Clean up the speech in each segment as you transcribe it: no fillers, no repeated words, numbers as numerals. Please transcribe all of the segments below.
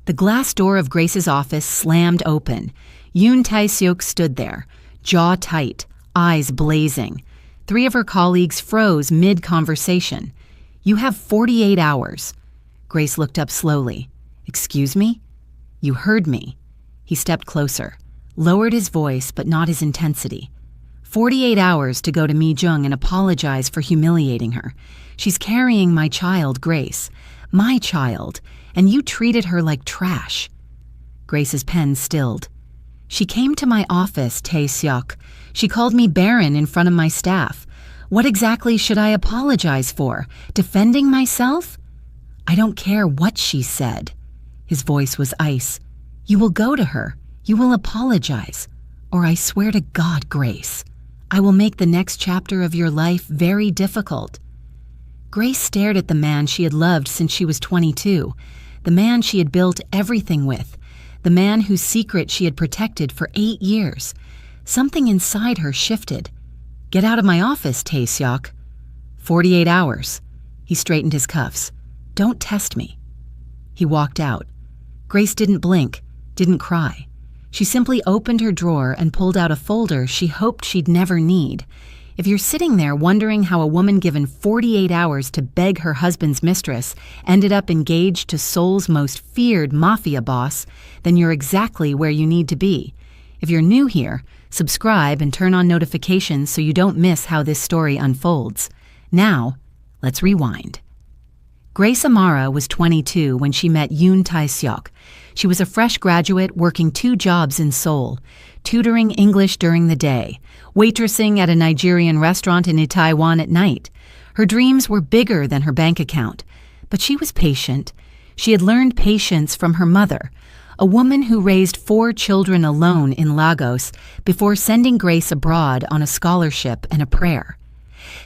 The glass door of Grace's office slammed open. Yoon Tae-seok stood there, jaw tight, eyes blazing. 3 of her colleagues froze mid-conversation. "You have 48 hours." Grace looked up slowly. "Excuse me?" "You heard me." He stepped closer, lowered his voice but not his intensity. 48 hours to go to Mi-jung and apologize for humiliating her. She's carrying my child, Grace. My child. And you treated her like trash. Grace's pen stilled. "She came to my office, Tae-seok. She called me barren in front of my staff. What exactly should I apologize for? Defending myself?" "I don't care what she said." His voice was ice. "You will go to her. You will apologize. Or I swear to God, Grace, I will make the next chapter of your life very difficult." Grace stared at the man she had loved since she was 22, the man she had built everything with, the man whose secret she had protected for 8 years. Something inside her shifted. "Get out of my office, Tae-seok." 48 hours. He straightened his cuffs. "Don't test me." He walked out. Grace didn't blink, didn't cry. She simply opened her drawer and pulled out a folder she hoped she'd never need. If you're sitting there wondering how a woman given 48 hours to beg her husband's mistress ended up engaged to Seoul's most feared mafia boss, then you're exactly where you need to be. If you're new here, subscribe and turn on notifications so you don't miss how this story unfolds. Now, let's rewind. Grace Amara was 22 when she met Yoon Tae-seok. She was a fresh graduate working 2 jobs in Seoul, tutoring English during the day, waitressing at a Nigerian restaurant in Itaewon at night. Her dreams were bigger than her bank account, but she was patient. She had learned patience from her mother, a woman who raised 4 children alone in Lagos before sending Grace abroad on a scholarship and a prayer.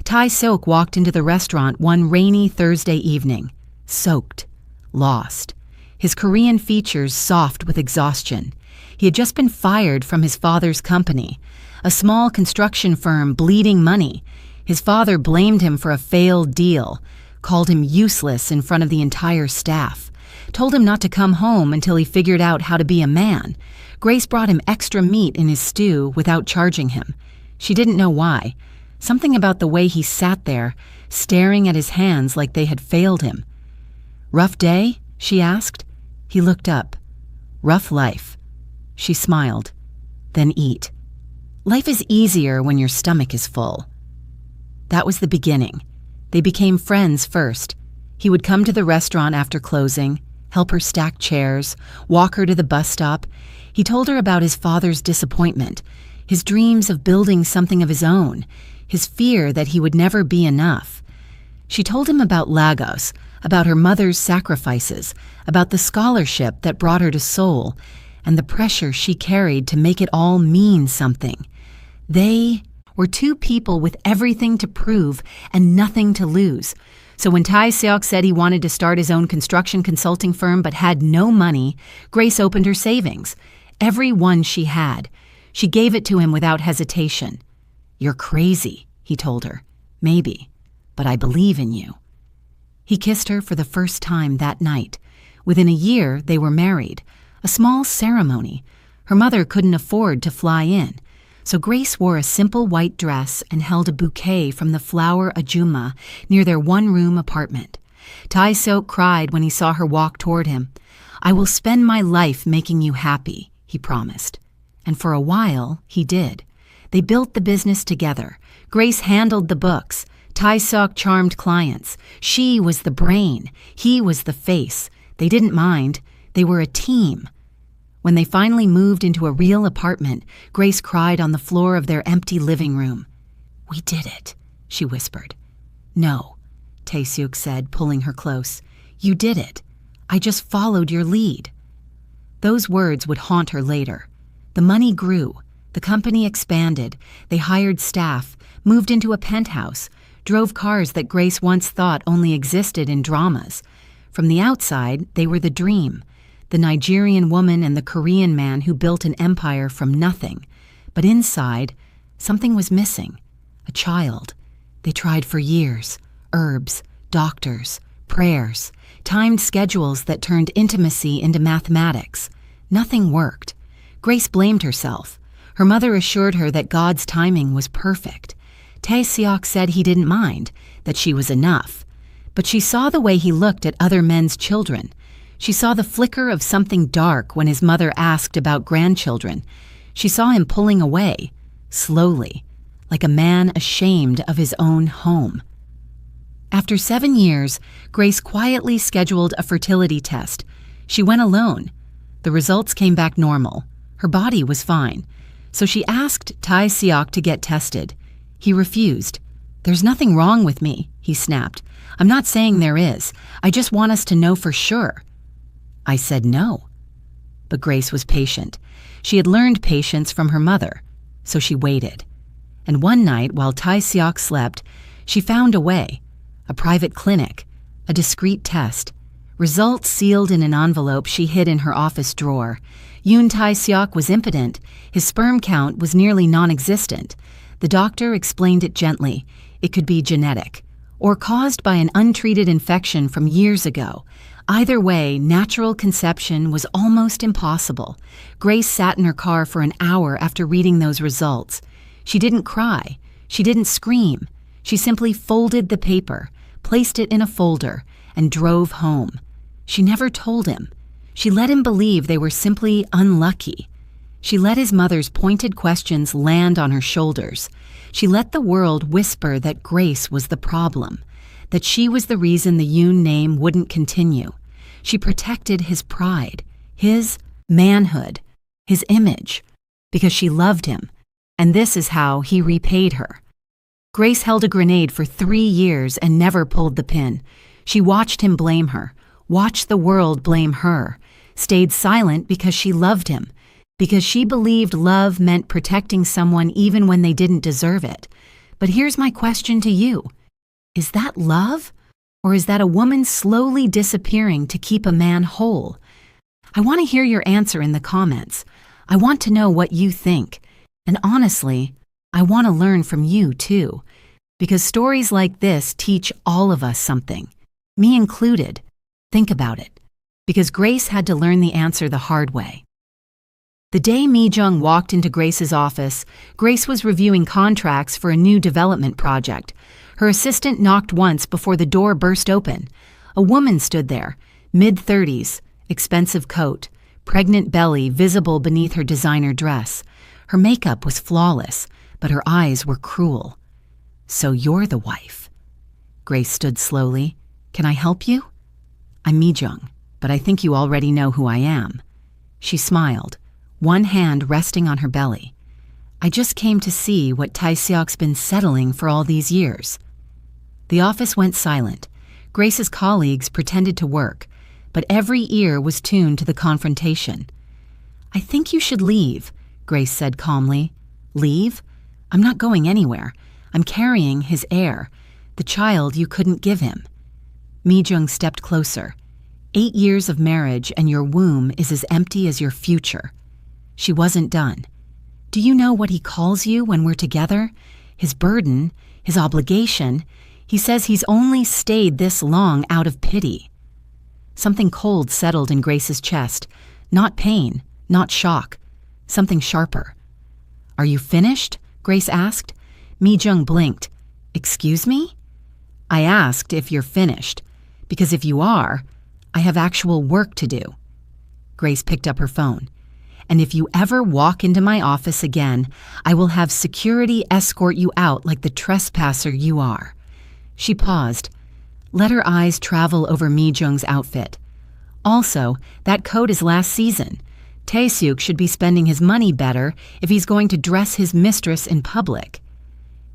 Tae-seok walked into the restaurant one rainy Thursday evening, soaked, lost, his Korean features soft with exhaustion. He had just been fired from his father's company, a small construction firm bleeding money. His father blamed him for a failed deal, called him useless in front of the entire staff, told him not to come home until he figured out how to be a man. Grace brought him extra meat in his stew without charging him. She didn't know why. Something about the way he sat there, staring at his hands like they had failed him. "Rough day?" she asked. He looked up. "Rough life." She smiled. "Then eat. Life is easier when your stomach is full." That was the beginning. They became friends first. He would come to the restaurant after closing, help her stack chairs, walk her to the bus stop. He told her about his father's disappointment, his dreams of building something of his own, his fear that he would never be enough. She told him about Lagos, about her mother's sacrifices, about the scholarship that brought her to Seoul, and the pressure she carried to make it all mean something. They were 2 people with everything to prove and nothing to lose. So when Tae-seok said he wanted to start his own construction consulting firm but had no money, Grace opened her savings, every one she had. She gave it to him without hesitation. "You're crazy," he told her. "Maybe, but I believe in you." He kissed her for the first time that night. Within a year, they were married. A small ceremony. Her mother couldn't afford to fly in, so Grace wore a simple white dress and held a bouquet from the flower ajuma near their 1-room apartment. Tae-seok cried when he saw her walk toward him. "I will spend my life making you happy," he promised. And for a while, he did. They built the business together. Grace handled the books. Tae-seok charmed clients. She was the brain. He was the face. They didn't mind. They were a team. When they finally moved into a real apartment, Grace cried on the floor of their empty living room. "We did it," she whispered. "No," Tae-seok said, pulling her close. "You did it. I just followed your lead." Those words would haunt her later. The money grew. The company expanded. They hired staff, moved into a penthouse, drove cars that Grace once thought only existed in dramas. From the outside, they were the dream, the Nigerian woman and the Korean man who built an empire from nothing. But inside, something was missing. A child. They tried for years. Herbs, doctors, prayers, timed schedules that turned intimacy into mathematics. Nothing worked. Grace blamed herself. Her mother assured her that God's timing was perfect. Tae-seok said he didn't mind, that she was enough. But she saw the way he looked at other men's children. She saw the flicker of something dark when his mother asked about grandchildren. She saw him pulling away, slowly, like a man ashamed of his own home. After 7 years, Grace quietly scheduled a fertility test. She went alone. The results came back normal. Her body was fine. So she asked Tae-seok to get tested. He refused. "There's nothing wrong with me," he snapped. "I'm not saying there is. I just want us to know for sure." I said no. But Grace was patient. She had learned patience from her mother, so she waited. And one night, while Tae-seok slept, she found a way. A private clinic, a discreet test. Results sealed in an envelope she hid in her office drawer. Yoon Tae-seok was impotent. His sperm count was nearly non-existent. The doctor explained it gently. It could be genetic, or caused by an untreated infection from years ago. Either way, natural conception was almost impossible. Grace sat in her car for an hour after reading those results. She didn't cry. She didn't scream. She simply folded the paper, placed it in a folder, and drove home. She never told him. She let him believe they were simply unlucky. She let his mother's pointed questions land on her shoulders. She let the world whisper that Grace was the problem, that she was the reason the Yoon name wouldn't continue. She protected his pride, his manhood, his image, because she loved him, and this is how he repaid her. Grace held a grenade for 3 years and never pulled the pin. She watched him blame her, watched the world blame her, stayed silent because she loved him, because she believed love meant protecting someone even when they didn't deserve it. But here's my question to you. Is that love? Or is that a woman slowly disappearing to keep a man whole? I want to hear your answer in the comments. I want to know what you think. And honestly, I want to learn from you too. Because stories like this teach all of us something. Me included. Think about it. Because Grace had to learn the answer the hard way. The day Mi-jung walked into Grace's office, Grace was reviewing contracts for a new development project. Her assistant knocked once before the door burst open. A woman stood there, mid-30s, expensive coat, pregnant belly visible beneath her designer dress. Her makeup was flawless, but her eyes were cruel. "So you're the wife." Grace stood slowly. "Can I help you?" "I'm Mi-jung, but I think you already know who I am." She smiled, one hand resting on her belly. "I just came to see what Tae-seok's been settling for all these years." The office went silent. Grace's colleagues pretended to work, but every ear was tuned to the confrontation. "I think you should leave," Grace said calmly. "Leave? I'm not going anywhere. I'm carrying his heir, the child you couldn't give him." Mi-jung stepped closer. 8 years of marriage and your womb is as empty as your future. She wasn't done. "Do you know what he calls you when we're together? His burden, his obligation. He says he's only stayed this long out of pity." Something cold settled in Grace's chest. Not pain, not shock. Something sharper. "Are you finished?" Grace asked. Mi-jung blinked. "Excuse me?" "I asked if you're finished, because if you are, I have actual work to do." Grace picked up her phone. "And if you ever walk into my office again, I will have security escort you out like the trespasser you are." She paused. Let her eyes travel over Mi-jung's outfit. "Also, that coat is last season. Tae-seok should be spending his money better if he's going to dress his mistress in public."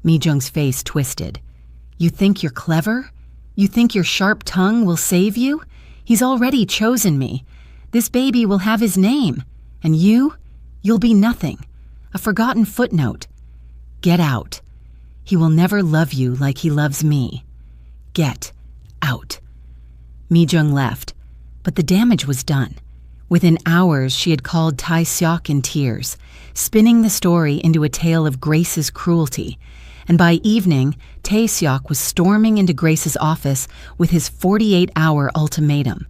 Mi-jung's face twisted. "You think you're clever? You think your sharp tongue will save you? He's already chosen me. This baby will have his name. And you'll be nothing. A forgotten footnote. Get out. He will never love you like he loves me. Get out." Mi-jung left, but the damage was done. Within hours, she had called Tae-seok in tears, spinning the story into a tale of Grace's cruelty. and by evening, Tae-seok was storming into Grace's office with his 48-hour ultimatum.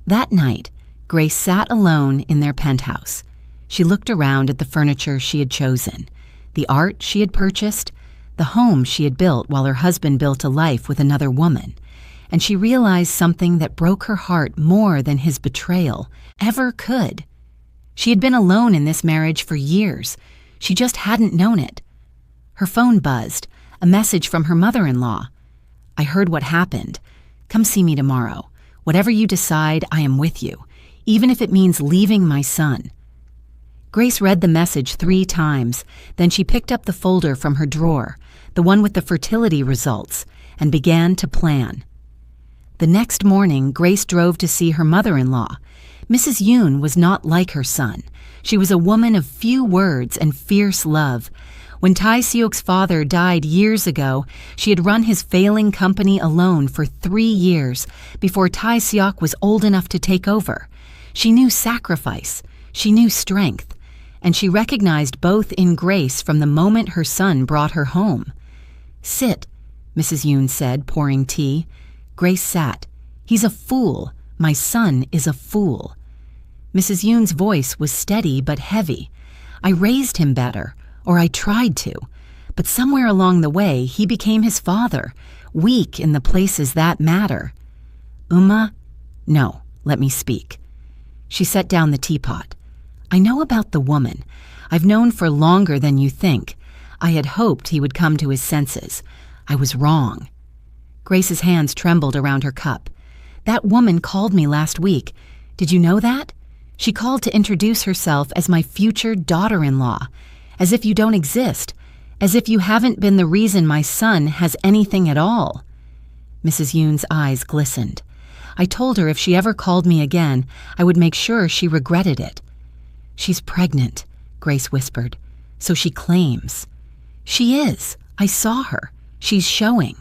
That night, Grace sat alone in their penthouse. She looked around at the furniture she had chosen, the art she had purchased, the home she had built while her husband built a life with another woman, and she realized something that broke her heart more than his betrayal ever could. She had been alone in this marriage for years. She just hadn't known it. Her phone buzzed, a message from her mother-in-law. "I heard what happened. Come see me tomorrow. Whatever you decide, I am with you, even if it means leaving my son." Grace read the message 3 times, then she picked up the folder from her drawer, the one with the fertility results, and began to plan. The next morning, Grace drove to see her mother-in-law. Mrs. Yoon was not like her son. She was a woman of few words and fierce love. When Tae-seok's father died years ago, she had run his failing company alone for 3 years before Tae-seok was old enough to take over. She knew sacrifice. She knew strength. And she recognized both in Grace from the moment her son brought her home. "Sit," Mrs. Yoon said, pouring tea. Grace sat. "He's a fool. My son is a fool." Mrs. Yoon's voice was steady but heavy. "I raised him better, or I tried to. But somewhere along the way, he became his father, weak in the places that matter." "Uma?" "No, let me speak." She set down the teapot. "I know about the woman. I've known for longer than you think. I had hoped he would come to his senses. I was wrong." Grace's hands trembled around her cup. "That woman called me last week. Did you know that? She called to introduce herself as my future daughter-in-law, as if you don't exist, as if you haven't been the reason my son has anything at all." Mrs. Yoon's eyes glistened. "I told her if she ever called me again, I would make sure she regretted it." "She's pregnant," Grace whispered. "So she claims." "She is. I saw her. She's showing."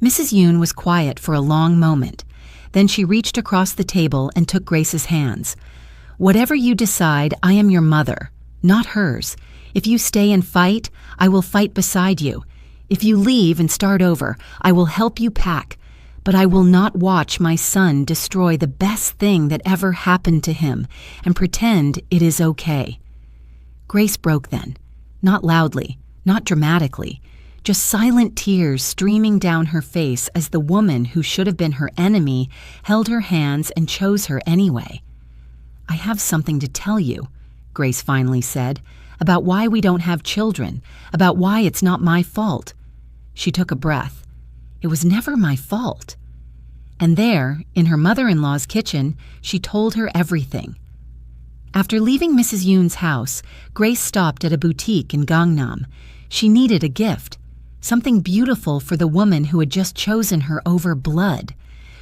Mrs. Yoon was quiet for a long moment. Then she reached across the table and took Grace's hands. "Whatever you decide, I am your mother, not hers. If you stay and fight, I will fight beside you. If you leave and start over, I will help you pack. But I will not watch my son destroy the best thing that ever happened to him and pretend it is okay." Grace broke then, not loudly, not dramatically, just silent tears streaming down her face as the woman who should have been her enemy held her hands and chose her anyway. "I have something to tell you," Grace finally said, "about why we don't have children, about why it's not my fault." She took a breath. "It was never my fault." And there, in her mother-in-law's kitchen, she told her everything. After leaving Mrs. Yoon's house, Grace stopped at a boutique in Gangnam. She needed a gift, something beautiful for the woman who had just chosen her over blood.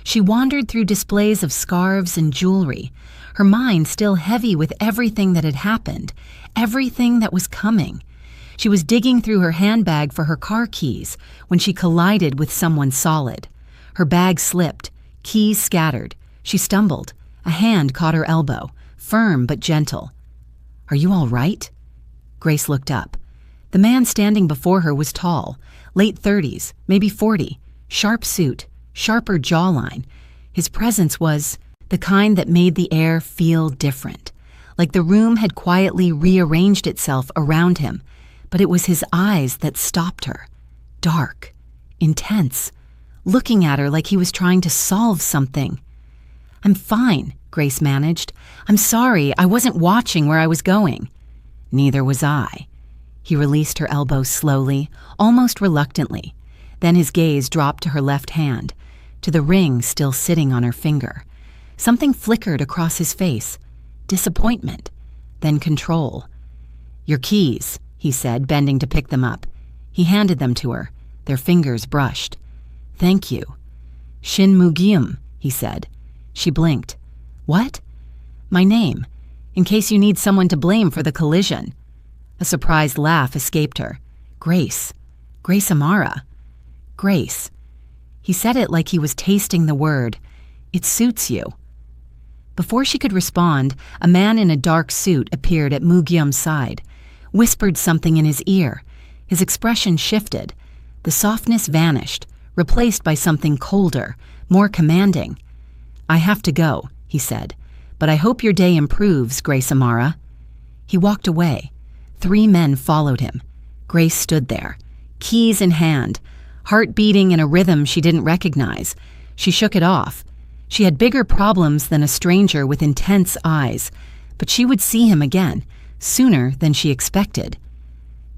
She wandered through displays of scarves and jewelry, her mind still heavy with everything that had happened, everything that was coming. She was digging through her handbag for her car keys when she collided with someone solid. Her bag slipped, keys scattered. She stumbled. A hand caught her elbow, firm but gentle. "Are you all right?" Grace looked up. The man standing before her was tall, late 30s, maybe 40, sharp suit, sharper jawline. His presence was the kind that made the air feel different, like the room had quietly rearranged itself around him, but it was his eyes that stopped her. Dark, intense, looking at her like he was trying to solve something. "I'm fine," Grace managed. "I'm sorry, I wasn't watching where I was going." "Neither was I." He released her elbow slowly, almost reluctantly. Then his gaze dropped to her left hand, to the ring still sitting on her finger. Something flickered across his face. Disappointment, then control. "Your keys," he said, bending to pick them up. He handed them to her. Their fingers brushed. "Thank you." "Shin Mugyum," he said. She blinked. "What?" "My name, in case you need someone to blame for the collision." A surprised laugh escaped her. "Grace. Grace Amara." "Grace." He said it like he was tasting the word. "It suits you." Before she could respond, a man in a dark suit appeared at Mugyum's side, whispered something in his ear. His expression shifted. The softness vanished, replaced by something colder, more commanding. "I have to go," he said, "but I hope your day improves, Grace Amara." He walked away. 3 men followed him. Grace stood there, keys in hand, heart beating in a rhythm she didn't recognize. She shook it off. She had bigger problems than a stranger with intense eyes, but she would see him again, sooner than she expected.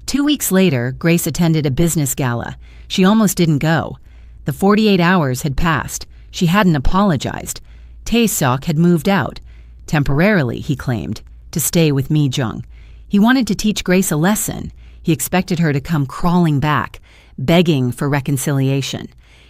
2 weeks later, Grace attended a business gala. She almost didn't go. The 48 hours had passed. She hadn't apologized. Tae-seok had moved out. Temporarily, he claimed, to stay with Mi-jung. He wanted to teach Grace a lesson. He expected her to come crawling back, begging for reconciliation.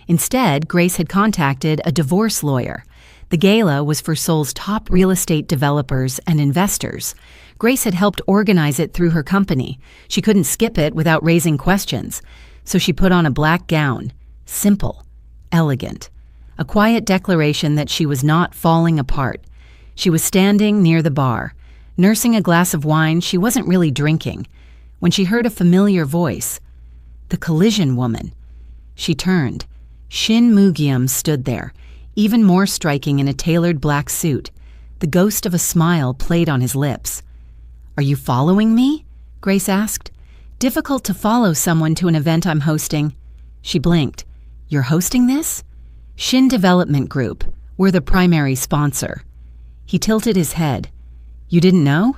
Instead, Grace had contacted a divorce lawyer. The gala was for Seoul's top real estate developers and investors. Grace had helped organize it through her company. She couldn't skip it without raising questions. So she put on a black gown. Simple, elegant. A quiet declaration that she was not falling apart. She was standing near the bar. Nursing a glass of wine she wasn't really drinking, when she heard a familiar voice. The collision woman. She turned. Shin Moo-gyeom stood there, even more striking in a tailored black suit. The ghost of a smile played on his lips. "Are you following me?" Grace asked. "Difficult to follow someone to an event I'm hosting." She blinked. "You're hosting this?" "Shin Development Group. We're the primary sponsor." He tilted his head. "You didn't know?"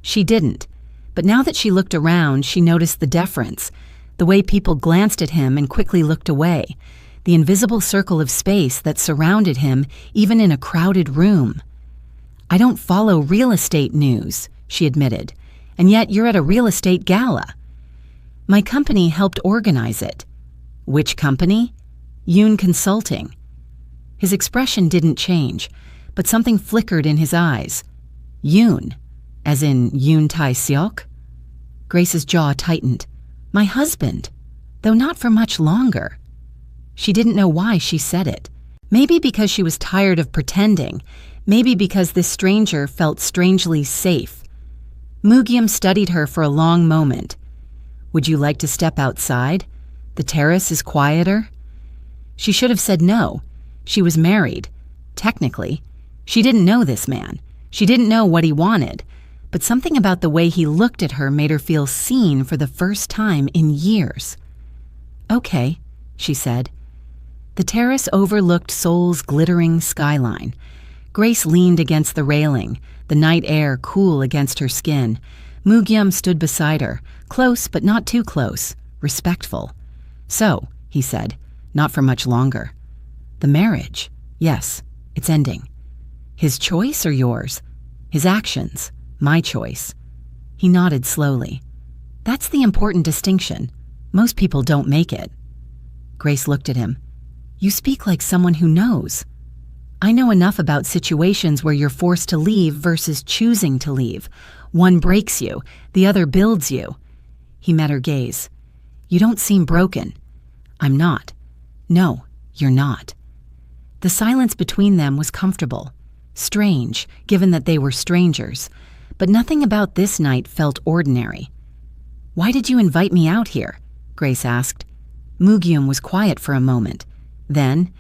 She didn't. But now that she looked around, she noticed the deference, the way people glanced at him and quickly looked away, the invisible circle of space that surrounded him even in a crowded room. "I don't follow real estate news," she admitted, "and yet you're at a real estate gala." "My company helped organize it." "Which company?" "Yoon Consulting." His expression didn't change, but something flickered in his eyes. "Yoon, as in Yoon Tae-seok?" Grace's jaw tightened. "My husband, though not for much longer." She didn't know why she said it. Maybe because she was tired of pretending. Maybe because this stranger felt strangely safe. Moo-gyeom studied her for a long moment. "Would you like to step outside? The terrace is quieter." She should have said no. She was married. Technically. She didn't know this man. She didn't know what he wanted. But something about the way he looked at her made her feel seen for the first time in years. "Okay," she said. The terrace overlooked Seoul's glittering skyline. Grace leaned against the railing, the night air cool against her skin. Moo-gyeom stood beside her, close but not too close, respectful. "So," he said, "not for much longer." "The marriage, yes, it's ending." "His choice or yours?" "His actions, my choice." He nodded slowly. "That's the important distinction. Most people don't make it." Grace looked at him. "You speak like someone who knows." "I know enough about situations where you're forced to leave versus choosing to leave. One breaks you, the other builds you." He met her gaze. "You don't seem broken." "I'm not." "No, you're not." The silence between them was comfortable. Strange, given that they were strangers. But nothing about this night felt ordinary. "Why did you invite me out here?" Grace asked. Moo-gyeom was quiet for a moment. Then,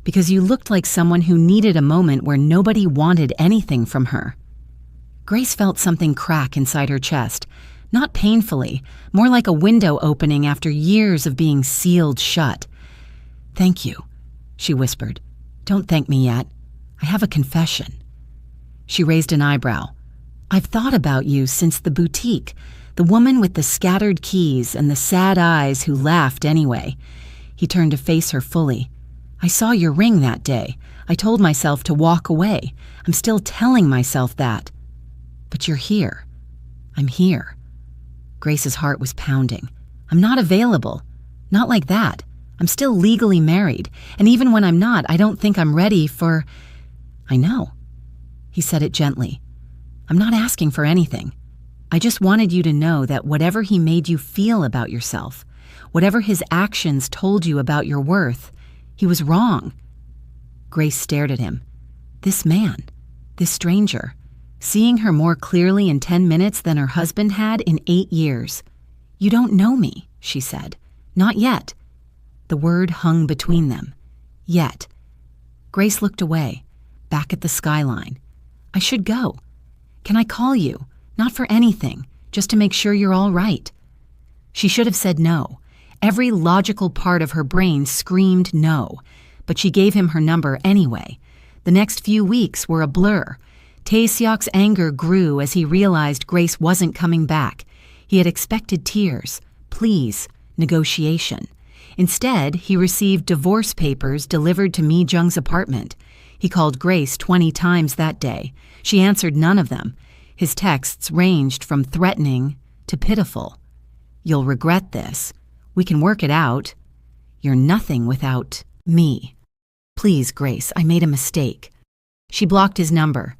"Because you looked like someone who needed a moment where nobody wanted anything from her." Grace felt something crack inside her chest. Not painfully, more like a window opening after years of being sealed shut. "Thank you," she whispered. "Don't thank me yet. I have a confession." She raised an eyebrow. "I've thought about you since the boutique, the woman with the scattered keys and the sad eyes who laughed anyway." He turned to face her fully. "I saw your ring that day. I told myself to walk away. I'm still telling myself that. But you're here. I'm here." Grace's heart was pounding. "I'm not available. Not like that. I'm still legally married, and even when I'm not, I don't think I'm ready for—" "I know." He said it gently. "I'm not asking for anything. I just wanted you to know that whatever he made you feel about yourself, whatever his actions told you about your worth, he was wrong." Grace stared at him. This man, this stranger, seeing her more clearly in 10 minutes than her husband had in 8 years. You don't know me, she said. Not yet. The word hung between them. Yet. Grace looked away, back at the skyline. I should go. Can I call you? Not for anything, just to make sure you're all right. She should have said no. Every logical part of her brain screamed no, but she gave him her number anyway. The next few weeks were a blur. Tae-seok's anger grew as he realized Grace wasn't coming back. He had expected tears, pleas, negotiation. Instead, he received divorce papers delivered to Mi-jung's apartment. He called Grace 20 times that day. She answered none of them. His texts ranged from threatening to pitiful. You'll regret this. We can work it out. You're nothing without me. Please, Grace, I made a mistake. She blocked his number.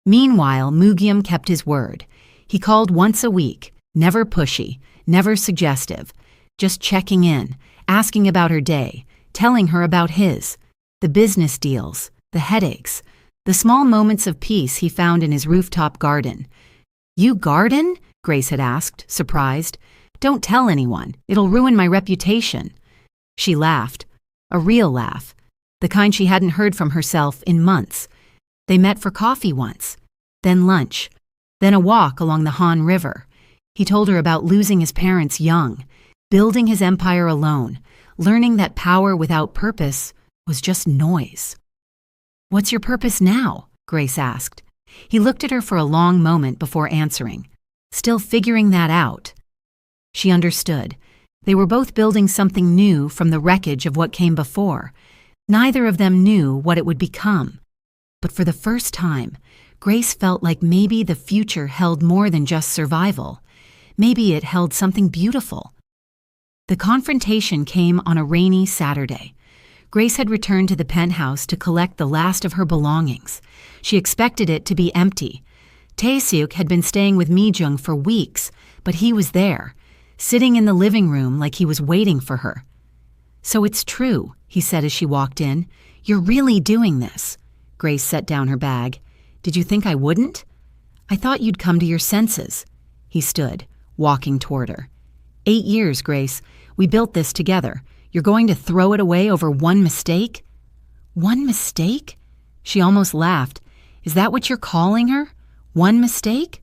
Meanwhile, Mugyum kept his word. He called once a week, never pushy, never suggestive, just checking in, asking about her day, telling her about his, the business deals, the headaches, the small moments of peace he found in his rooftop garden. You garden? Grace had asked, surprised. Don't tell anyone. It'll ruin my reputation. She laughed, a real laugh, the kind she hadn't heard from herself in months. They met for coffee once, then lunch, then a walk along the Han River. He told her about losing his parents young, building his empire alone, learning that power without purpose was just noise. What's your purpose now? Grace asked. He looked at her for a long moment before answering, still figuring that out. She understood. They were both building something new from the wreckage of what came before. Neither of them knew what it would become. But for the first time, Grace felt like maybe the future held more than just survival. Maybe it held something beautiful. The confrontation came on a rainy Saturday. Grace had returned to the penthouse to collect the last of her belongings. She expected it to be empty. Tae-seok had been staying with Mi-jung for weeks, but he was there, sitting in the living room like he was waiting for her. So it's true, he said as she walked in. You're really doing this. Grace set down her bag. Did you think I wouldn't? I thought you'd come to your senses. He stood, walking toward her. 8 years, Grace. We built this together. You're going to throw it away over one mistake? One mistake? She almost laughed. Is that what you're calling her? One mistake?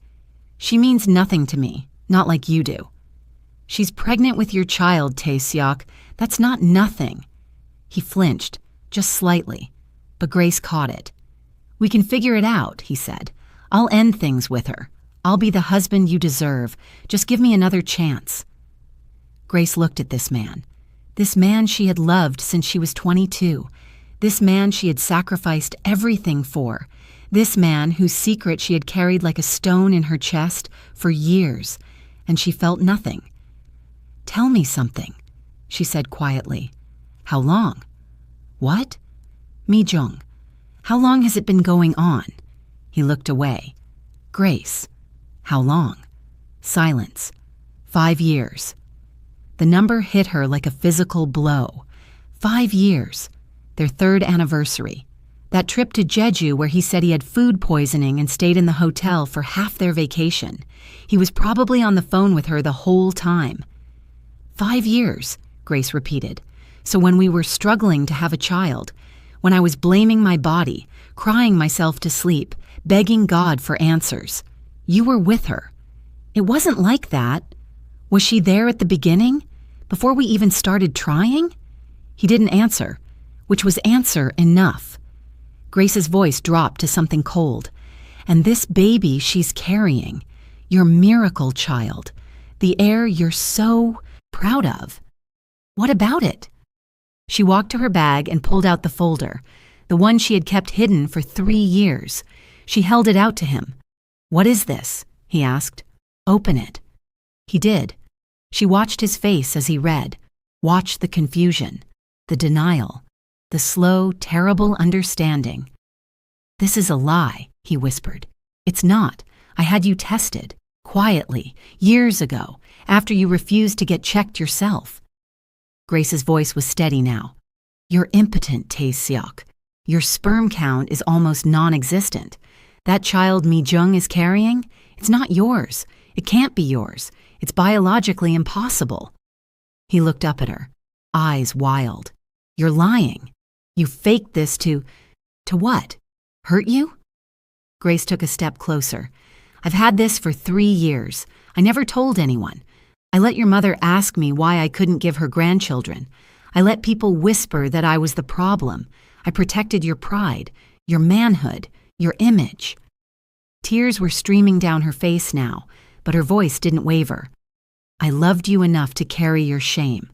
She means nothing to me, not like you do. She's pregnant with your child, Tae-seok. That's not nothing. He flinched, just slightly, but Grace caught it. We can figure it out, he said. I'll end things with her. I'll be the husband you deserve. Just give me another chance. Grace looked at this man she had loved since she was 22, this man she had sacrificed everything for, this man whose secret she had carried like a stone in her chest for years, and she felt nothing. Tell me something, she said quietly. How long? What? Mi-jung, how long has it been going on? He looked away. Grace, how long? Silence. 5 years. The number hit her like a physical blow. 5 years. Their 3rd anniversary. That trip to Jeju where he said he had food poisoning and stayed in the hotel for half their vacation. He was probably on the phone with her the whole time. 5 years, Grace repeated. So when we were struggling to have a child, when I was blaming my body, crying myself to sleep, begging God for answers, you were with her. It wasn't like that. Was she there at the beginning, before we even started trying? He didn't answer, which was answer enough. Grace's voice dropped to something cold. And this baby she's carrying, your miracle child, the heir you're so proud of. What about it? She walked to her bag and pulled out the folder, the one she had kept hidden for 3 years. She held it out to him. What is this? He asked. Open it. He did. She watched his face as he read, watched the confusion, the denial, the slow, terrible understanding. This is a lie, he whispered. It's not. I had you tested, quietly, years ago, after you refused to get checked yourself. Grace's voice was steady now. You're impotent, Tae-seok. Your sperm count is almost non-existent. That child Mi-jung is carrying, it's not yours. It can't be yours. It's biologically impossible. He looked up at her, eyes wild. You're lying. You faked this to what? Hurt you? Grace took a step closer. I've had this for 3 years. I never told anyone. I let your mother ask me why I couldn't give her grandchildren. I let people whisper that I was the problem. I protected your pride, your manhood, your image. Tears were streaming down her face now, but her voice didn't waver. I loved you enough to carry your shame,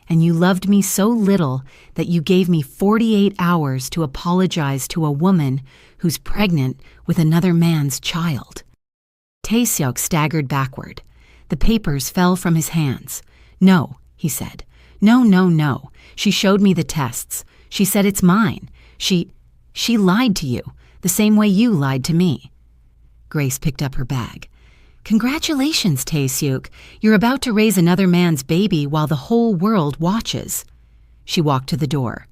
and you loved me so little that you gave me 48 hours to apologize to a woman who's pregnant with another man's child. Tae-seok staggered backward. The papers fell from his hands. No, he said. No. She showed me the tests. She said it's mine. She lied to you, the same way you lied to me. Grace picked up her bag. Congratulations, Tae-seok. You're about to raise another man's baby while the whole world watches. She walked to the door.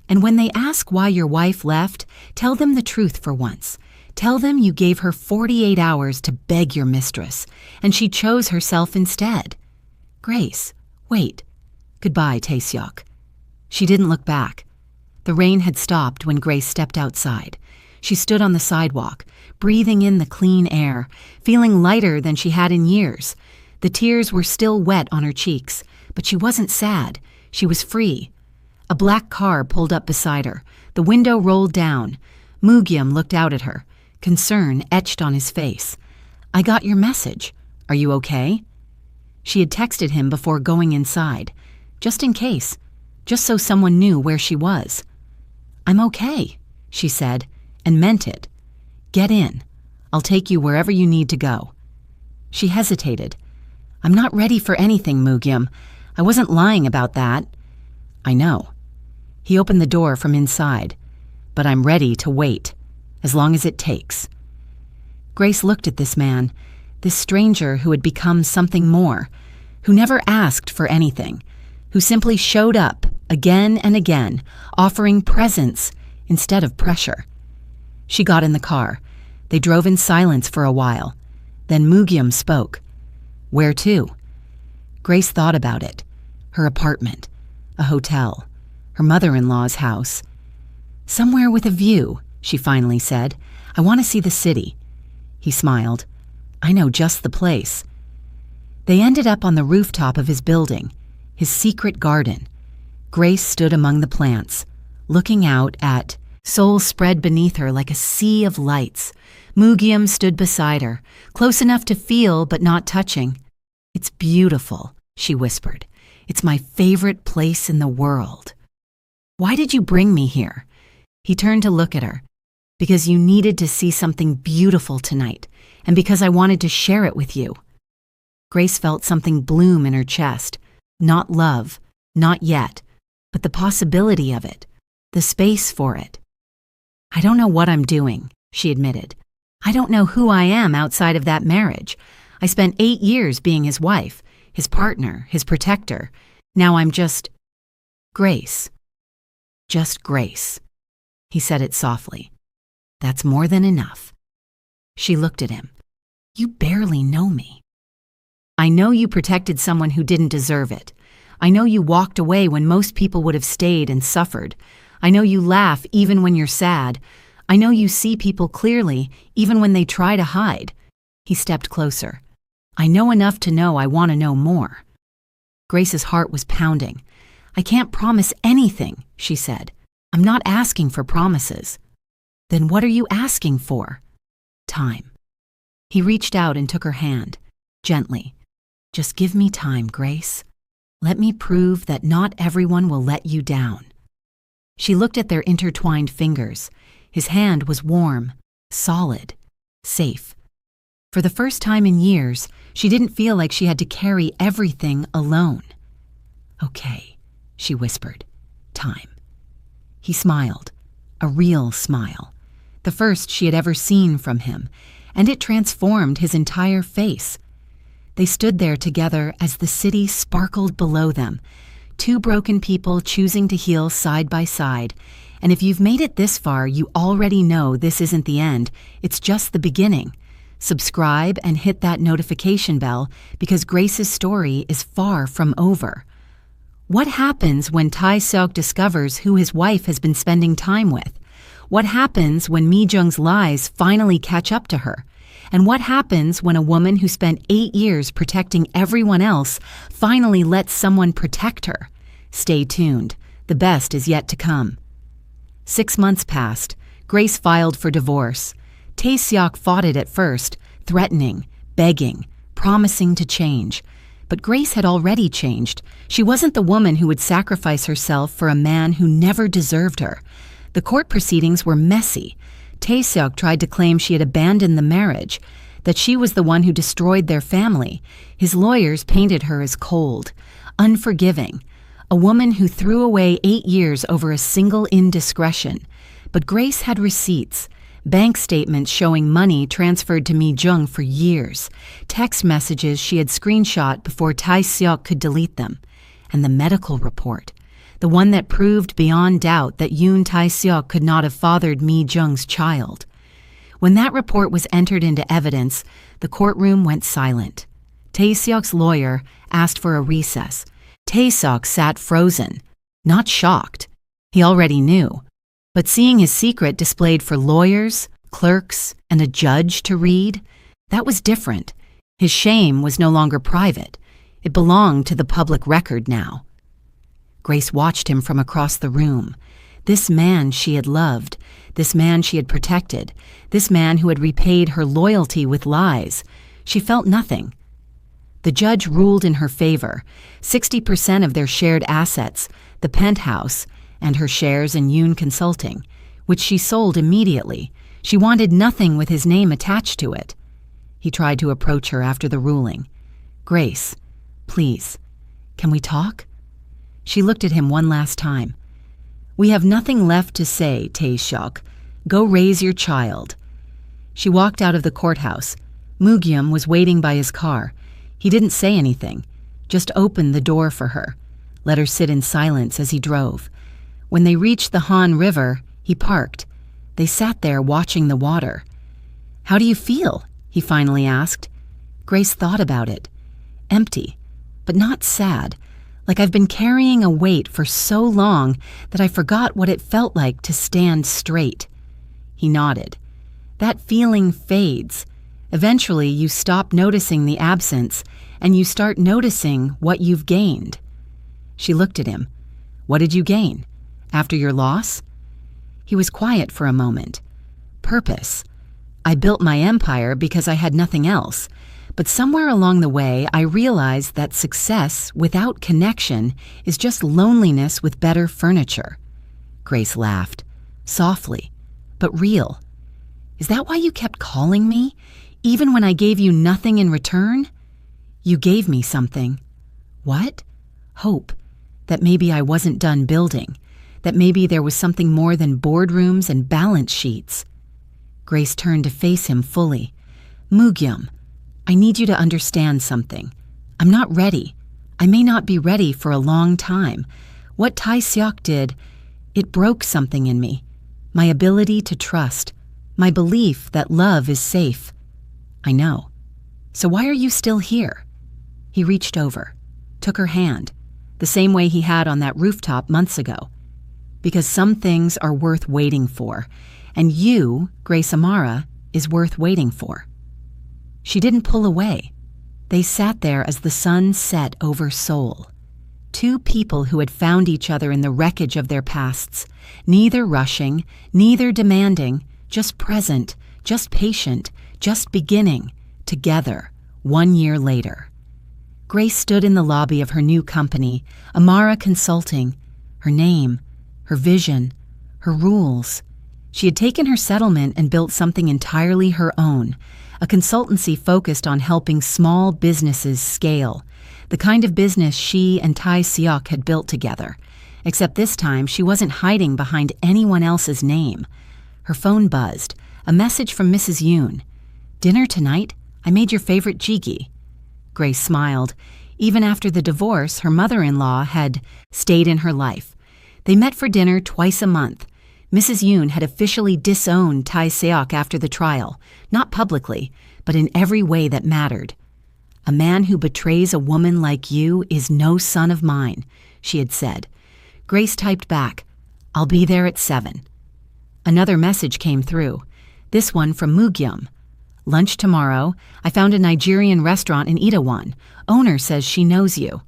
And when they ask why your wife left, tell them the truth for once. Tell them you gave her 48 hours to beg your mistress, and she chose herself instead. Grace, wait. Goodbye, Tae-seok. She didn't look back. The rain had stopped when Grace stepped outside. She stood on the sidewalk, breathing in the clean air, feeling lighter than she had in years. The tears were still wet on her cheeks, but she wasn't sad. She was free. A black car pulled up beside her. The window rolled down. Mugyum looked out at her, concern etched on his face. I got your message. Are you okay? She had texted him before going inside, just in case, just so someone knew where she was. I'm okay, she said, and meant it. Get in. I'll take you wherever you need to go. She hesitated. I'm not ready for anything, Mugyum. I wasn't lying about that. I know. He opened the door from inside. But I'm ready to wait, as long as it takes. Grace looked at this man, this stranger who had become something more, who never asked for anything, who simply showed up again and again, offering presents instead of pressure. She got in the car. They drove in silence for a while. Then Mugyum spoke. Where to? Grace thought about it. Her apartment, a hotel, her mother-in-law's house. Somewhere with a view, she finally said. I want to see the city. He smiled. I know just the place. They ended up on the rooftop of his building, his secret garden. Grace stood among the plants, looking out at Seoul spread beneath her like a sea of lights. Mugyum stood beside her, close enough to feel but not touching. It's beautiful, she whispered. It's my favorite place in the world. Why did you bring me here? He turned to look at her. Because you needed to see something beautiful tonight, and because I wanted to share it with you. Grace felt something bloom in her chest. Not love, not yet, but the possibility of it, the space for it. I don't know what I'm doing, she admitted. I don't know who I am outside of that marriage. I spent 8 years being his wife, his partner, his protector. Now I'm just Grace. Just Grace. He said it softly. That's more than enough. She looked at him. You barely know me. I know you protected someone who didn't deserve it. I know you walked away when most people would have stayed and suffered. I know you laugh even when you're sad. I know you see people clearly even when they try to hide. He stepped closer. I know enough to know I want to know more. Grace's heart was pounding. I can't promise anything, she said. I'm not asking for promises. Then what are you asking for? Time. He reached out and took her hand, gently. Just give me time, Grace. Let me prove that not everyone will let you down. She looked at their intertwined fingers. His hand was warm, solid, safe. For the first time in years, she didn't feel like she had to carry everything alone. Okay, she whispered. Time. He smiled, a real smile, the first she had ever seen from him, and it transformed his entire face. They stood there together as the city sparkled below them, two broken people choosing to heal side by side. And if you've made it this far, you already know this isn't the end, it's just the beginning. subscribe, and hit that notification bell because Grace's story is far from over. What happens when Tae-seok discovers who his wife has been spending time with? What happens when Mi-jung's lies finally catch up to her? And what happens when a woman who spent 8 years protecting everyone else finally lets someone protect her? Stay tuned. The best is yet to come. 6 months passed. Grace filed for divorce. Tae-seok fought it at first, threatening, begging, promising to change. But Grace had already changed. She wasn't the woman who would sacrifice herself for a man who never deserved her. The court proceedings were messy. Tae-seok tried to claim she had abandoned the marriage, that she was the one who destroyed their family. His lawyers painted her as cold, unforgiving, a woman who threw away 8 years over a single indiscretion. But Grace had receipts, bank statements showing money transferred to Mi-jung for years, text messages she had screenshot before Tae-seok could delete them, and the medical report, the one that proved beyond doubt that Yoon Tae-seok could not have fathered Mi-jung's child. When that report was entered into evidence, the courtroom went silent. Tae-seok's lawyer asked for a recess. Tae-seok sat frozen, not shocked. He already knew. But seeing his secret displayed for lawyers, clerks, and a judge to read, that was different. His shame was no longer private. It belonged to the public record now. Grace watched him from across the room. This man she had loved, this man she had protected, this man who had repaid her loyalty with lies. She felt nothing. The judge ruled in her favor. 60% of their shared assets, the penthouse, and her shares in Yoon Consulting, which she sold immediately. She wanted nothing with his name attached to it. He tried to approach her after the ruling. "Grace, please, can we talk?" She looked at him one last time. "We have nothing left to say, Tae-seok. Go raise your child." She walked out of the courthouse. Mugyum was waiting by his car. He didn't say anything, just opened the door for her, let her sit in silence as he drove. When they reached the Han River, he parked. They sat there watching the water. "How do you feel?" he finally asked. Grace thought about it. Empty, but not sad, like I've been carrying a weight for so long that I forgot what it felt like to stand straight. He nodded. That feeling fades. Eventually, you stop noticing the absence, and you start noticing what you've gained. She looked at him. "What did you gain? After your loss?" He was quiet for a moment. "Purpose. I built my empire because I had nothing else. But somewhere along the way, I realized that success without connection is just loneliness with better furniture." Grace laughed, softly, but real. "Is that why you kept calling me, even when I gave you nothing in return?" "You gave me something." "What?" "Hope. That maybe I wasn't done building. That maybe there was something more than boardrooms and balance sheets." Grace turned to face him fully. "Mugyum, I need you to understand something. I'm not ready. I may not be ready for a long time. What Tae-seok did, it broke something in me. My ability to trust. My belief that love is safe." "I know. So why are you still here?" He reached over, took her hand, the same way he had on that rooftop months ago. "Because some things are worth waiting for, and you, Grace Amara, is worth waiting for." She didn't pull away. They sat there as the sun set over Seoul. Two people who had found each other in the wreckage of their pasts, neither rushing, neither demanding, just present, just patient, just beginning, together, 1 year later. Grace stood in the lobby of her new company, Amara Consulting, her name, her vision, her rules. She had taken her settlement and built something entirely her own, a consultancy focused on helping small businesses scale, the kind of business she and Tae-seok had built together, except this time she wasn't hiding behind anyone else's name. Her phone buzzed, a message from Mrs. Yoon. "Dinner tonight? I made your favorite jjigae." Grace smiled. Even after the divorce, her mother-in-law had stayed in her life. They met for dinner twice a month. Mrs. Yoon had officially disowned Tae Seok after the trial, not publicly, but in every way that mattered. "A man who betrays a woman like you is no son of mine," she had said. Grace typed back, "I'll be there at 7. Another message came through, this one from Mugyum. "Lunch tomorrow. I found a Nigerian restaurant in Itaewon. Owner says she knows you."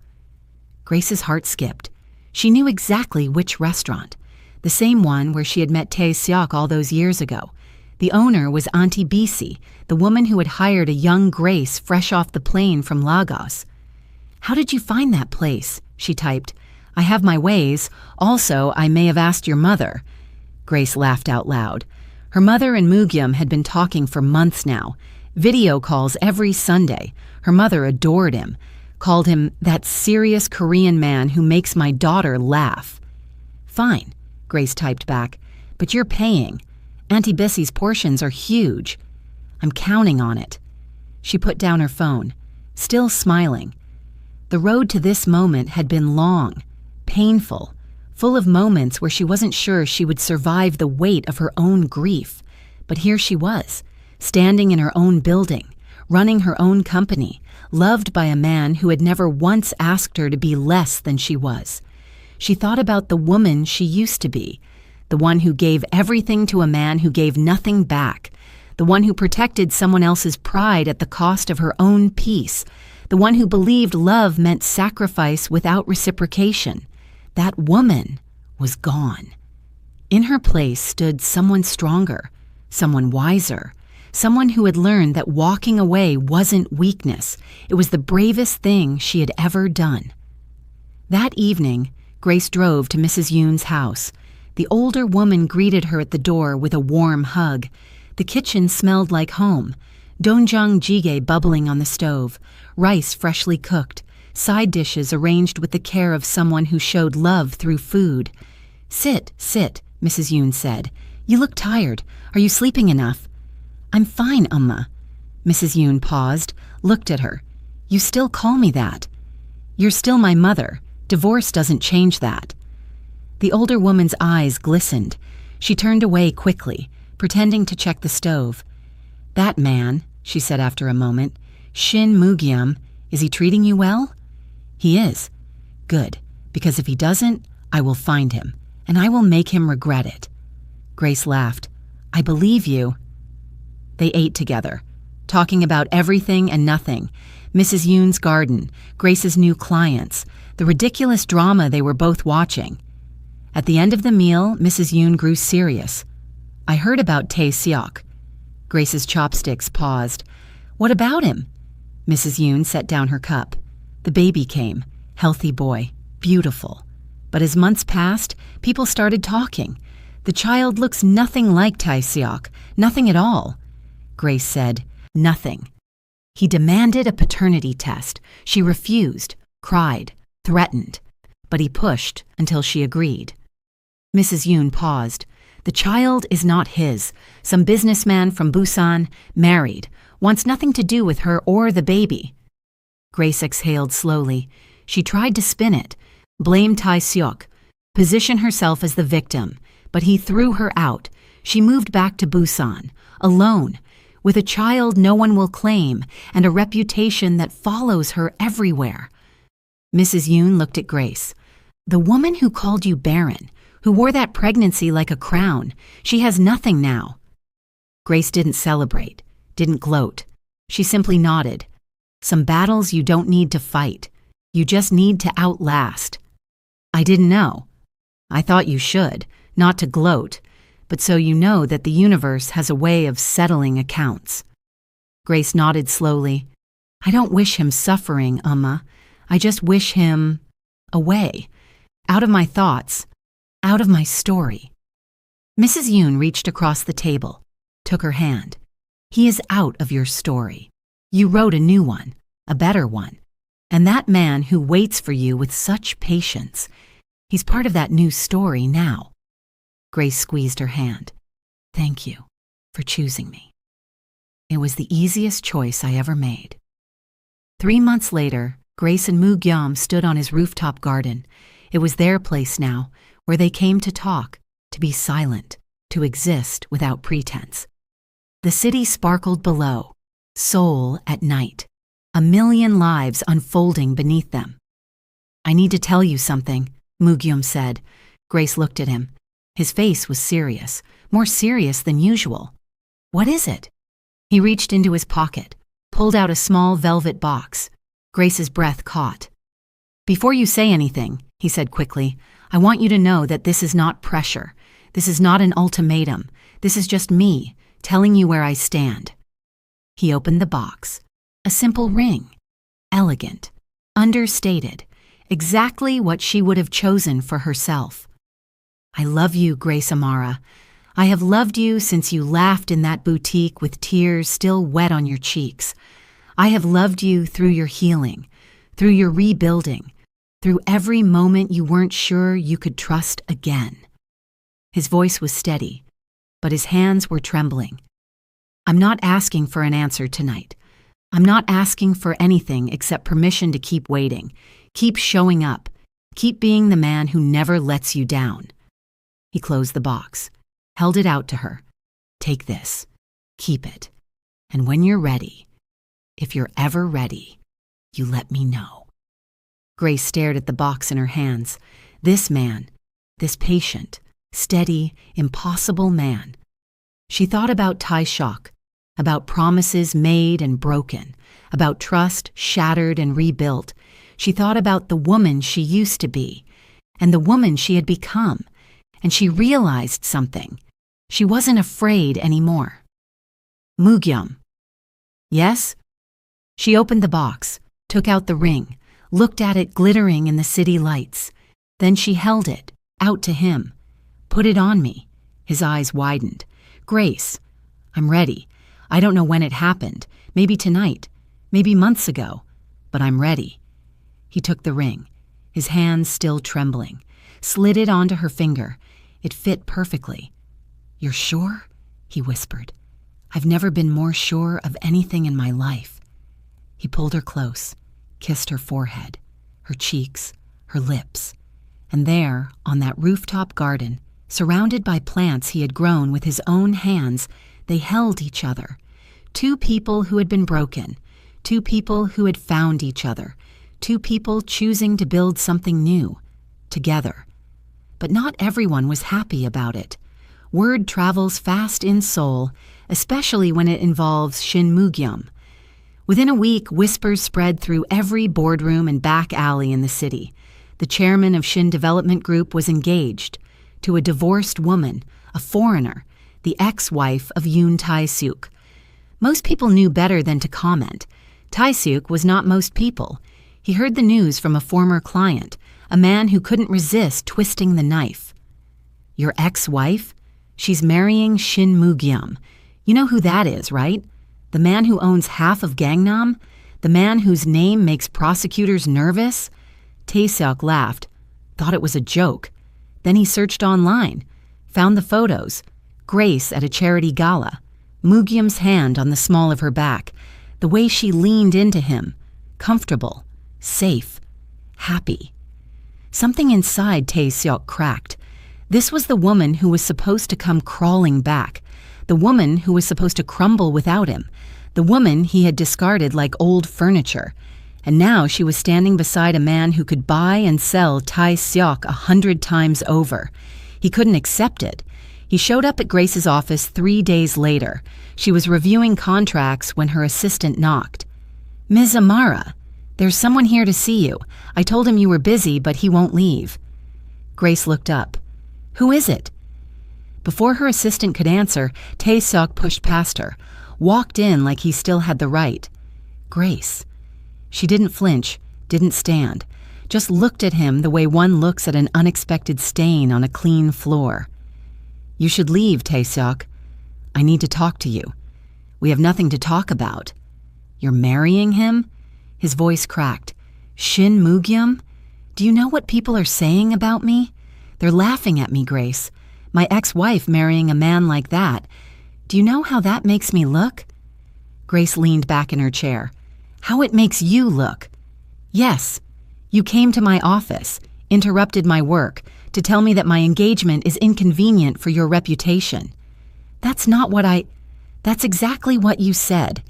Grace's heart skipped. She knew exactly which restaurant. The same one where she had met Tae Seok all those years ago. The owner was Auntie Bisi, the woman who had hired a young Grace fresh off the plane from Lagos. "How did you find that place?" she typed. "I have my ways. Also, I may have asked your mother." Grace laughed out loud. Her mother and Mugyum had been talking for months now. Video calls every Sunday. Her mother adored him, called him that serious Korean man who makes my daughter laugh. "Fine," Grace typed back, "but you're paying. Auntie Bissie's portions are huge. I'm counting on it." She put down her phone, still smiling. The road to this moment had been long, painful, full of moments where she wasn't sure she would survive the weight of her own grief. But here she was, standing in her own building, running her own company, loved by a man who had never once asked her to be less than she was. She thought about the woman she used to be, the one who gave everything to a man who gave nothing back, the one who protected someone else's pride at the cost of her own peace, the one who believed love meant sacrifice without reciprocation. That woman was gone. In her place stood someone stronger, someone wiser, someone who had learned that walking away wasn't weakness. It was the bravest thing she had ever done. That evening, Grace drove to Mrs. Yoon's house. The older woman greeted her at the door with a warm hug. The kitchen smelled like home. Doenjang jjigae bubbling on the stove, rice freshly cooked, side dishes arranged with the care of someone who showed love through food. Sit, Mrs. Yoon said. "You look tired. Are you sleeping enough?" "I'm fine, Amma." Mrs. Yoon paused, looked at her. "You still call me that." "You're still my mother. Divorce doesn't change that." The older woman's eyes glistened. She turned away quickly, pretending to check the stove. "That man," she said after a moment, "Shin Mugyum, is he treating you well?" "He is." "Good, because if he doesn't, I will find him, and I will make him regret it." Grace laughed. "I believe you." They ate together, talking about everything and nothing, Mrs. Yoon's garden, Grace's new clients, the ridiculous drama they were both watching. At the end of the meal, Mrs. Yoon grew serious. "I heard about Tae Seok." Grace's chopsticks paused. "What about him?" Mrs. Yoon set down her cup. The baby came, healthy boy, beautiful. But as months passed, people started talking. "The child looks nothing like Tae Seok, nothing at all." Grace said, "Nothing." He demanded a paternity test. She refused, cried, threatened. But he pushed until she agreed. Mrs. Yoon paused. "The child is not his. Some businessman from Busan, married, wants nothing to do with her or the baby." Grace exhaled slowly. She tried to spin it, blame Tae Seok, position herself as the victim, but he threw her out. She moved back to Busan, alone, with a child no one will claim and a reputation that follows her everywhere. Mrs. Yoon looked at Grace. "The woman who called you barren, who wore that pregnancy like a crown, she has nothing now." Grace didn't celebrate, didn't gloat. She simply nodded. "Some battles you don't need to fight. You just need to outlast." "I didn't know." "I thought you should, not to gloat, but so you know that the universe has a way of settling accounts." Grace nodded slowly. "I don't wish him suffering, Amma. I just wish him away, out of my thoughts, out of my story." Mrs. Yoon reached across the table, took her hand. "He is out of your story. You wrote a new one, a better one. And that man who waits for you with such patience, he's part of that new story now." Grace squeezed her hand. "Thank you for choosing me. It was the easiest choice I ever made." 3 months later, Grace and Mugyum stood on his rooftop garden. It was their place now, where they came to talk, to be silent. to exist without pretense. The city sparkled below, Seoul at night, a million lives unfolding beneath them. "I need to tell you something," Mugyum said. Grace looked at him. His face was serious, more serious than usual. "What is it?" He reached into his pocket, pulled out a small velvet box. Grace's breath caught. "Before you say anything," he said quickly, "I want you to know that this is not pressure. This is not an ultimatum. This is just me telling you where I stand." He opened the box. A simple ring. Elegant. Understated. Exactly what she would have chosen for herself. "I love you, Grace Amara. I have loved you since you laughed in that boutique with tears still wet on your cheeks. I have loved you through your healing, through your rebuilding, through every moment you weren't sure you could trust again." His voice was steady, but his hands were trembling. "I'm not asking for an answer tonight. I'm not asking for anything except permission to keep waiting, keep showing up, keep being the man who never lets you down." He closed the box, held it out to her. "Take this. Keep it. And when you're ready, if you're ever ready, you let me know." Grace stared at the box in her hands. This man, this patient, steady, impossible man. She thought about Tae-seok, about promises made and broken, about trust shattered and rebuilt. She thought about the woman she used to be, and the woman she had become, and she realized something. She wasn't afraid anymore. "Mugyum." "Yes?" She opened the box, took out the ring, looked at it glittering in the city lights. Then she held it, out to him. "Put it on me." His eyes widened. "Grace, I'm ready. I don't know when it happened. Maybe tonight. Maybe months ago. But I'm ready." He took the ring, his hands still trembling, slid it onto her finger. It fit perfectly. "You're sure?" he whispered. "I've never been more sure of anything in my life." He pulled her close, kissed her forehead, her cheeks, her lips. And there, on that rooftop garden, surrounded by plants he had grown with his own hands, they held each other. Two people who had been broken, two people who had found each other, two people choosing to build something new, together. But not everyone was happy about it. Word travels fast in Seoul, especially when it involves Shin Mugyum. Within a week, whispers spread through every boardroom and back alley in the city. The chairman of Shin Development Group was engaged to a divorced woman, a foreigner, the ex-wife of Yoon Tae-seok. Most people knew better than to comment. Tae-seok was not most people. He heard the news from a former client, a man who couldn't resist twisting the knife. "Your ex-wife? She's marrying Shin Mugyum. You know who that is, right? The man who owns half of Gangnam? The man whose name makes prosecutors nervous?" Tae-seok laughed, thought it was a joke. Then he searched online, found the photos. Grace at a charity gala, Mugyum's hand on the small of her back, the way she leaned into him, comfortable, safe, happy. Something inside Tae-seok cracked. This was the woman who was supposed to come crawling back, the woman who was supposed to crumble without him, the woman he had discarded like old furniture. And now she was standing beside a man who could buy and sell Tae-seok 100 times over. He couldn't accept it. He showed up at Grace's office 3 days later. She was reviewing contracts when her assistant knocked. "Ms. Amara, there's someone here to see you. I told him you were busy, but he won't leave." Grace looked up. "Who is it?" Before her assistant could answer, Tae-seok pushed past her, walked in like he still had the right. Grace. She didn't flinch, didn't stand, just looked at him the way one looks at an unexpected stain on a clean floor. "You should leave, Tae-seok. I need to talk to you. We have nothing to talk about." "You're marrying him?" His voice cracked. "Shin Mugyum? Do you know what people are saying about me? They're laughing at me, Grace. My ex-wife marrying a man like that. Do you know how that makes me look?" Grace leaned back in her chair. "How it makes you look." "Yes. You came to my office, interrupted my work, to tell me that my engagement is inconvenient for your reputation. That's exactly what you said.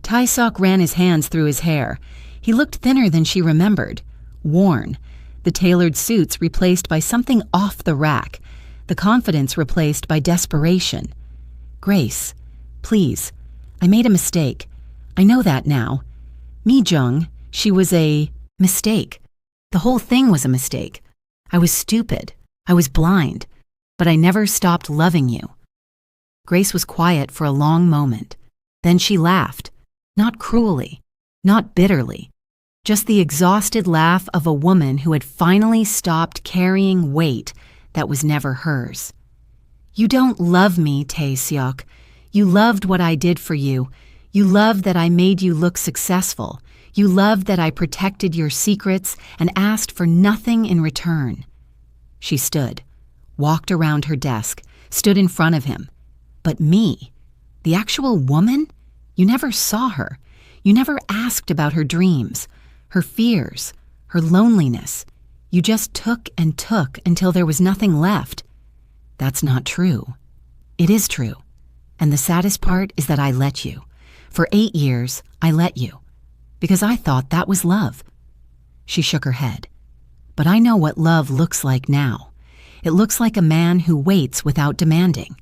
Tae-seok ran his hands through his hair. He looked thinner than she remembered, worn, the tailored suits replaced by something off the rack, the confidence replaced by desperation. Grace, please, I made a mistake. I know that now. Mi-jung, she was a mistake. The whole thing was a mistake. I was stupid. I was blind. But I never stopped loving you. Grace was quiet for a long moment. Then she laughed. Not cruelly, not bitterly. Just the exhausted laugh of a woman who had finally stopped carrying weight that was never hers. You don't love me, Tae-seok. You loved what I did for you. You loved that I made you look successful. You loved that I protected your secrets and asked for nothing in return. She stood, walked around her desk, stood in front of him. But me, the actual woman? You never saw her. You never asked about her dreams, her fears, her loneliness. You just took and took until there was nothing left. That's not true. It is true. And the saddest part is that I let you. For 8 years, I let you. Because I thought that was love. She shook her head. But I know what love looks like now. It looks like a man who waits without demanding,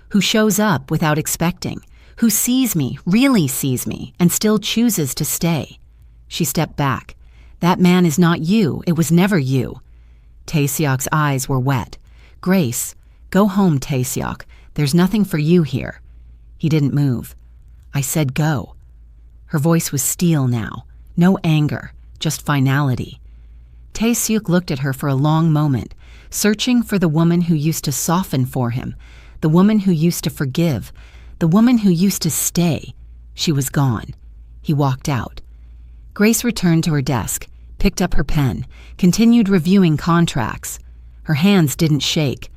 who shows up without expecting, who sees me, really sees me, and still chooses to stay. She stepped back. That man is not you. It was never you. Tae-seok's eyes were wet. Grace, go home, Tae-seok. There's nothing for you here. He didn't move. I said go. Her voice was steel now. No anger, just finality. Tae-seok looked at her for a long moment, searching for the woman who used to soften for him, the woman who used to forgive, the woman who used to stay. She was gone. He walked out. Grace returned to her desk, picked up her pen, continued reviewing contracts. Her hands didn't shake.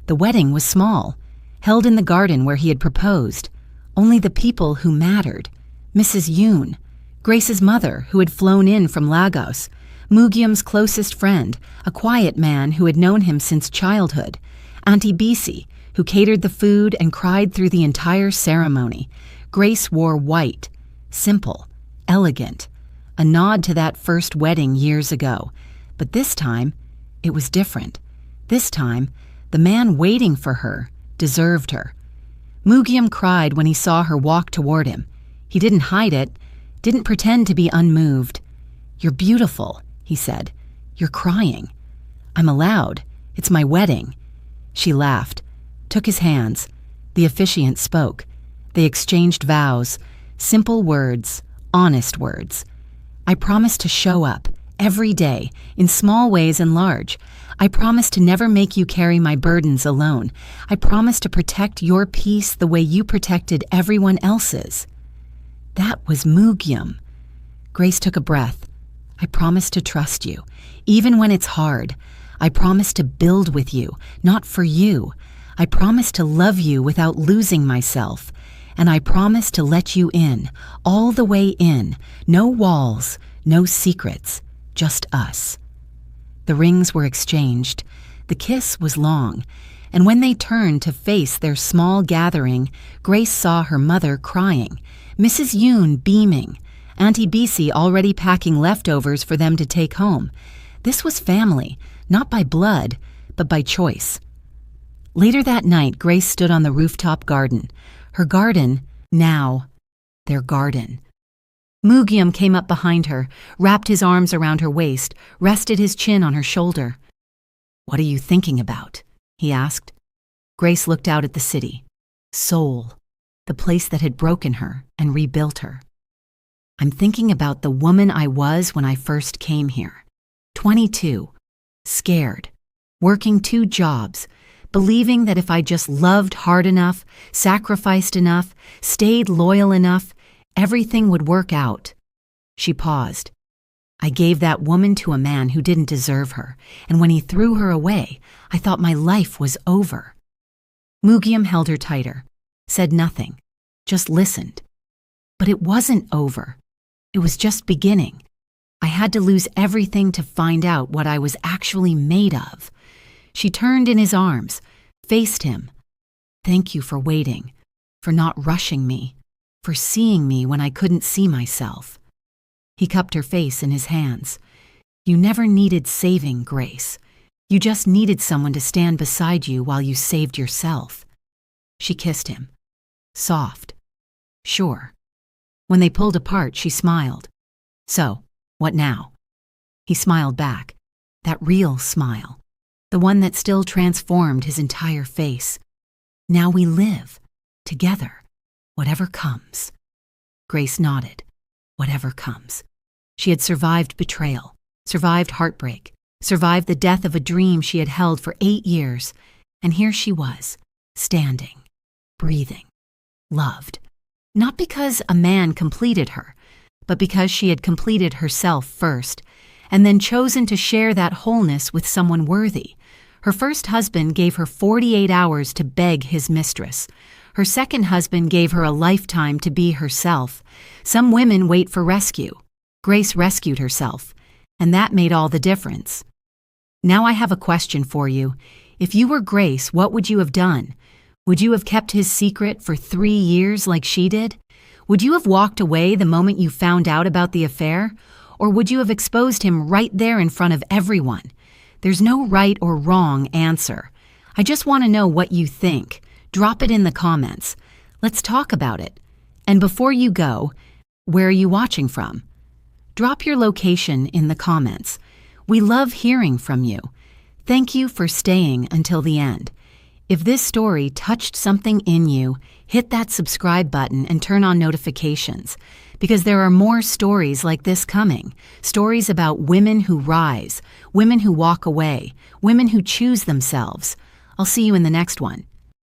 The wedding was small, held in the garden where he had proposed. Only the people who mattered. Mrs. Yoon, Grace's mother who had flown in from Lagos, Mugyum's closest friend, a quiet man who had known him since childhood, Auntie Bisi, who catered the food and cried through the entire ceremony. Grace wore white, simple, elegant, a nod to that first wedding years ago. But this time, it was different. This time, the man waiting for her deserved her. Mugyum cried when he saw her walk toward him. He didn't hide it, didn't pretend to be unmoved. You're beautiful, he said. You're crying. I'm allowed. It's my wedding. She laughed, took his hands. The officiant spoke. They exchanged vows, simple words, honest words. I promise to show up, every day, in small ways and large. I promise to never make you carry my burdens alone. I promise to protect your peace the way you protected everyone else's. That was Mugyum. Grace took a breath. I promise to trust you, even when it's hard. I promise to build with you, not for you. I promise to love you without losing myself. And I promise to let you in, all the way in. No walls, no secrets, just us. The rings were exchanged. The kiss was long. And when they turned to face their small gathering, Grace saw her mother crying, Mrs. Yoon beaming, Auntie Bisi already packing leftovers for them to take home. This was family, not by blood, but by choice. Later that night, Grace stood on the rooftop garden. Her garden, now their garden. Mugyum came up behind her, wrapped his arms around her waist, rested his chin on her shoulder. What are you thinking about? He asked. Grace looked out at the city. Seoul, the place that had broken her and rebuilt her. I'm thinking about the woman I was when I first came here. 22, scared, working 2 jobs, believing that if I just loved hard enough, sacrificed enough, stayed loyal enough, everything would work out. She paused. I gave that woman to a man who didn't deserve her, and when he threw her away, I thought my life was over. Mugyum held her tighter, said nothing, just listened. But it wasn't over. It was just beginning. I had to lose everything to find out what I was actually made of. She turned in his arms, faced him. "Thank you for waiting, for not rushing me, for seeing me when I couldn't see myself." He cupped her face in his hands. "You never needed saving, Grace. You just needed someone to stand beside you while you saved yourself." She kissed him. Soft. Sure. When they pulled apart, she smiled. "So, what now?" He smiled back. That real smile. The one that still transformed his entire face. "Now we live. Together. Whatever comes." Grace nodded. Whatever comes. She had survived betrayal, survived heartbreak, survived the death of a dream she had held for 8 years, and here she was, standing, breathing, loved. Not because a man completed her, but because she had completed herself first, and then chosen to share that wholeness with someone worthy. Her first husband gave her 48 hours to beg his mistress. Her second husband gave her a lifetime to be herself. Some women wait for rescue. Grace rescued herself, and that made all the difference. Now I have a question for you. If you were Grace, what would you have done? Would you have kept his secret for 3 years like she did? Would you have walked away the moment you found out about the affair? Or would you have exposed him right there in front of everyone? There's no right or wrong answer. I just want to know what you think. Drop it in the comments. Let's talk about it. And before you go, where are you watching from? Drop your location in the comments. We love hearing from you. Thank you for staying until the end. If this story touched something in you, hit that subscribe button and turn on notifications, because there are more stories like this coming. Stories about women who rise, women who walk away, women who choose themselves. I'll see you in the next one.